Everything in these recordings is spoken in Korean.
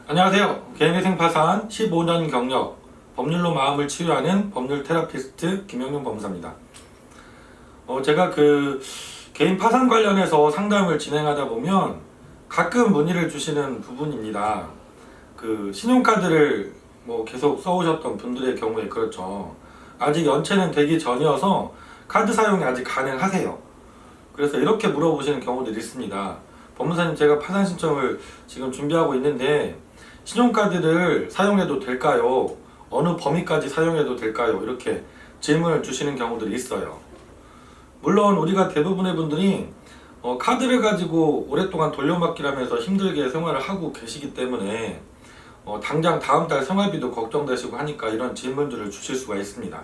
안녕하세요. 개인회생 파산 15년 경력, 법률로 마음을 치유하는 법률 테라피스트 김영윤 법무사입니다. 제가 개인 파산 관련해서 상담을 진행하다 보면 가끔 문의를 주시는 부분입니다. 신용카드를 계속 써오셨던 분들의 경우에 그렇죠. 아직 연체는 되기 전이어서 카드 사용이 아직 가능하세요. 그래서 이렇게 물어보시는 경우들이 있습니다. 법무사님, 제가 파산 신청을 지금 준비하고 있는데 신용카드를 사용해도 될까요? 어느 범위까지 사용해도 될까요? 이렇게 질문을 주시는 경우들이 있어요. 물론 우리가 대부분의 분들이 카드를 가지고 오랫동안 돌려막기라면서 힘들게 생활을 하고 계시기 때문에 당장 다음 달 생활비도 걱정되시고 하니까 이런 질문들을 주실 수가 있습니다.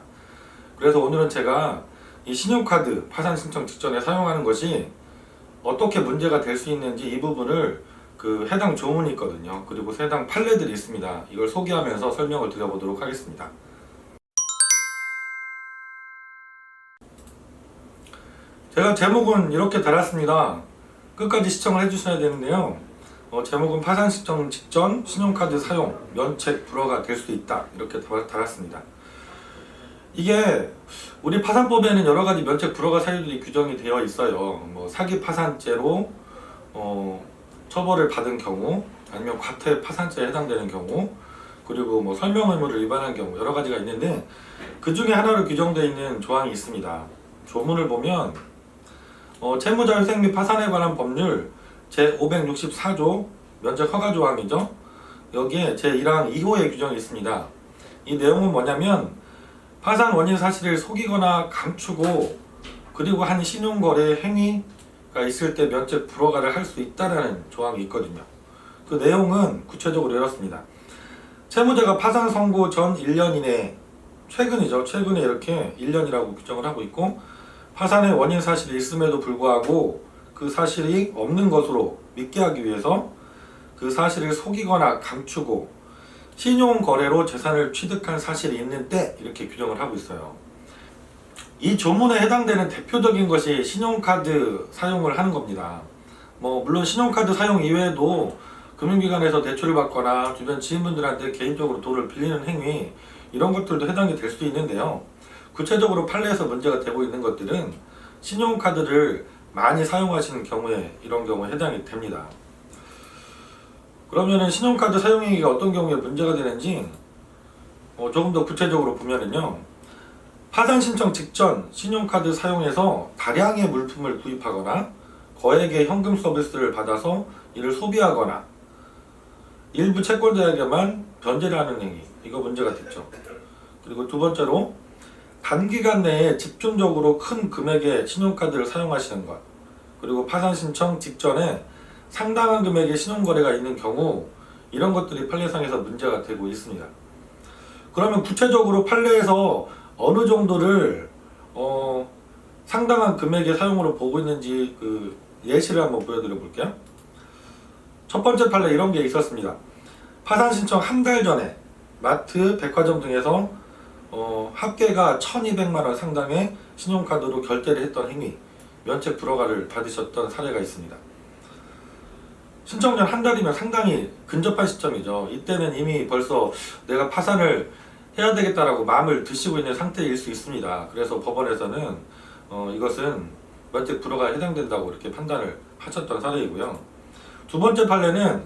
그래서 오늘은 제가 이 신용카드 파산 신청 직전에 사용하는 것이 어떻게 문제가 될 수 있는지 이 부분을 해당 조문이 있거든요. 그리고 해당 판례들이 있습니다. 이걸 소개하면서 설명을 드려보도록 하겠습니다. 제가 제목은 이렇게 달았습니다. 끝까지 시청을 해주셔야 되는데요. 제목은 파산 신청 직전 신용카드 사용 면책 불허가 될 수 있다, 이렇게 달았습니다. 이게 우리 파산법에는 여러 가지 면책 불허가 사유들이 규정이 되어 있어요. 사기 파산죄로 처벌을 받은 경우, 아니면 과태 파산죄에 해당되는 경우, 그리고 설명 의무를 위반한 경우 여러 가지가 있는데 그 중에 하나로 규정되어 있는 조항이 있습니다. 조문을 보면 채무자 회생 및 파산에 관한 법률 제564조 면책 허가 조항이죠. 여기에 제1항 2호의 규정이 있습니다. 이 내용은 뭐냐면 파산 원인 사실을 속이거나 감추고 그리고 한 신용거래 행위가 있을 때 면책 불허가를 할 수 있다라는 조항이 있거든요. 그 내용은 구체적으로 이렇습니다. 채무자가 파산 선고 전 1년 이내, 최근이죠. 최근에 이렇게 1년이라고 규정을 하고 있고, 파산의 원인 사실이 있음에도 불구하고 그 사실이 없는 것으로 믿게 하기 위해서 그 사실을 속이거나 감추고 신용거래로 재산을 취득한 사실이 있는 때, 이렇게 규정을 하고 있어요. 이 조문에 해당되는 대표적인 것이 신용카드 사용을 하는 겁니다. 물론 신용카드 사용 이외에도 금융기관에서 대출을 받거나 주변 지인분들한테 개인적으로 돈을 빌리는 행위, 이런 것들도 해당이 될 수 있는데요. 구체적으로 판례에서 문제가 되고 있는 것들은 신용카드를 많이 사용하시는 경우에, 이런 경우에 해당이 됩니다. 그러면은 신용카드 사용행위가 어떤 경우에 문제가 되는지 조금 더 구체적으로 보면은요, 파산 신청 직전 신용카드 사용해서 다량의 물품을 구입하거나 거액의 현금 서비스를 받아서 이를 소비하거나 일부 채권자에게만 변제를 하는 행위, 이거 문제가 됐죠. 그리고 두 번째로 단기간 내에 집중적으로 큰 금액의 신용카드를 사용하시는 것, 그리고 파산 신청 직전에 상당한 금액의 신용거래가 있는 경우, 이런 것들이 판례상에서 문제가 되고 있습니다. 그러면 구체적으로 판례에서 어느 정도를 상당한 금액의 사용으로 보고 있는지 예시를 한번 보여드려 볼게요. 첫 번째 판례 이런 게 있었습니다. 파산 신청 한 달 전에 마트, 백화점 등에서 합계가 1,200만원 상당의 신용카드로 결제를 했던 행위, 면책 불허가를 받으셨던 사례가 있습니다. 신청 전 한 달이면 상당히 근접한 시점이죠. 이때는 이미 벌써 내가 파산을 해야 되겠다라고 마음을 드시고 있는 상태일 수 있습니다. 그래서 법원에서는 이것은 면책 불허가 해당된다고 이렇게 판단을 하셨던 사례이고요. 두 번째 판례는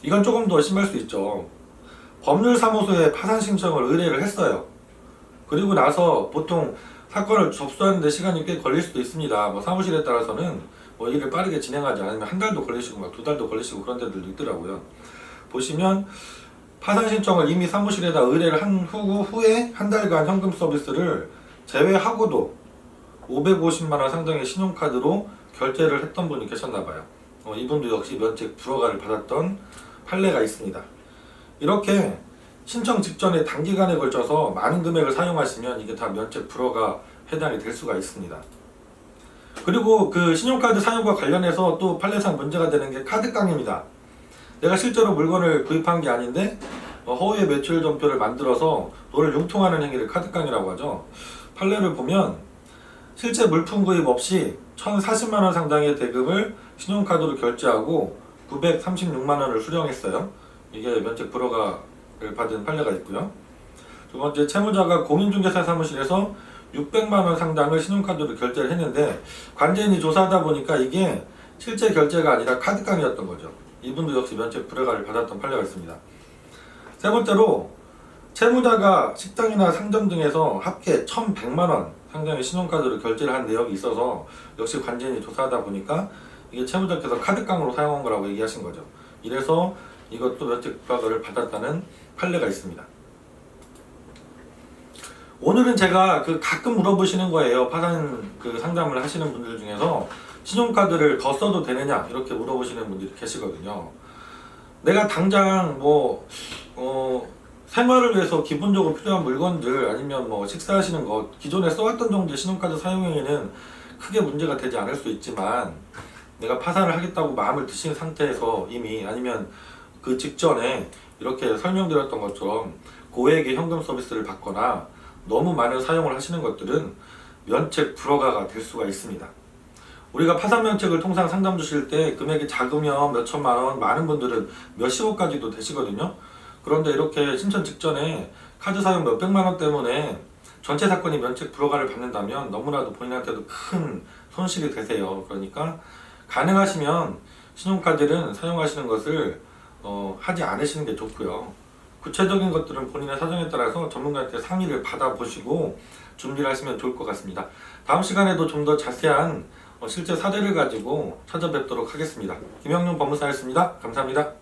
이건 조금 더 심할 수 있죠. 법률사무소에 파산 신청을 의뢰를 했어요. 그리고 나서 보통 사건을 접수하는 데 시간이 꽤 걸릴 수도 있습니다. 사무실에 따라서는 일을 빠르게 진행하지 않으면 한 달도 걸리시고 2달도 걸리시고 그런 데들도 있더라고요. 보시면 파산 신청을 이미 사무실에다 의뢰를 한 후에 한 달간 현금 서비스를 제외하고도 550만원 상당의 신용카드로 결제를 했던 분이 계셨나봐요. 이분도 역시 면책 불허가를 받았던 판례가 있습니다. 이렇게 신청 직전에 단기간에 걸쳐서 많은 금액을 사용하시면 이게 다 면책 불허가 해당이 될 수가 있습니다. 그리고 신용카드 사용과 관련해서 또 판례상 문제가 되는 게 카드깡입니다. 내가 실제로 물건을 구입한 게 아닌데 허위의 매출 전표를 만들어서 돈을 융통하는 행위를 카드깡이라고 하죠. 판례를 보면 실제 물품 구입 없이 1,040만원 상당의 대금을 신용카드로 결제하고 936만원을 수령했어요. 이게 면책 불허가를 받은 판례가 있고요. 두 번째, 채무자가 공인중개사 사무실에서 600만 원 상당을 신용카드로 결제를 했는데 관제인이 조사하다 보니까 이게 실제 결제가 아니라 카드깡이었던 거죠. 이분도 역시 면책 불허가를 받았던 판례가 있습니다. 세 번째로, 채무자가 식당이나 상점 등에서 합계 1,100만 원 상당의 신용카드로 결제를 한 내역이 있어서 역시 관제인이 조사하다 보니까 이게 채무자께서 카드깡으로 사용한 거라고 얘기하신 거죠. 이래서 이것도 면책 불허가를 받았다는 판례가 있습니다. 오늘은 제가 가끔 물어보시는 거예요. 파산 상담을 하시는 분들 중에서 신용카드를 더 써도 되느냐 이렇게 물어보시는 분들이 계시거든요. 내가 당장 생활을 위해서 기본적으로 필요한 물건들 아니면 식사하시는 것 기존에 써왔던 정도의 신용카드 사용에는 크게 문제가 되지 않을 수 있지만 내가 파산을 하겠다고 마음을 드신 상태에서 이미 아니면 그 직전에 이렇게 설명드렸던 것처럼 고액의 현금 서비스를 받거나 너무 많은 사용을 하시는 것들은 면책 불허가가 될 수가 있습니다. 우리가 파산 면책을 통상 상담 주실 때 금액이 작으면 몇 천만 원, 많은 분들은 몇십억까지도 되시거든요. 그런데 이렇게 신청 직전에 카드 사용 몇백만 원 때문에 전체 사건이 면책 불허가를 받는다면 너무나도 본인한테도 큰 손실이 되세요. 그러니까 가능하시면 신용카드는 사용하시는 것을 하지 않으시는 게 좋고요. 구체적인 것들은 본인의 사정에 따라서 전문가한테 상의를 받아보시고 준비를 하시면 좋을 것 같습니다. 다음 시간에도 좀 더 자세한 실제 사례를 가지고 찾아뵙도록 하겠습니다. 김영룡 법무사였습니다. 감사합니다.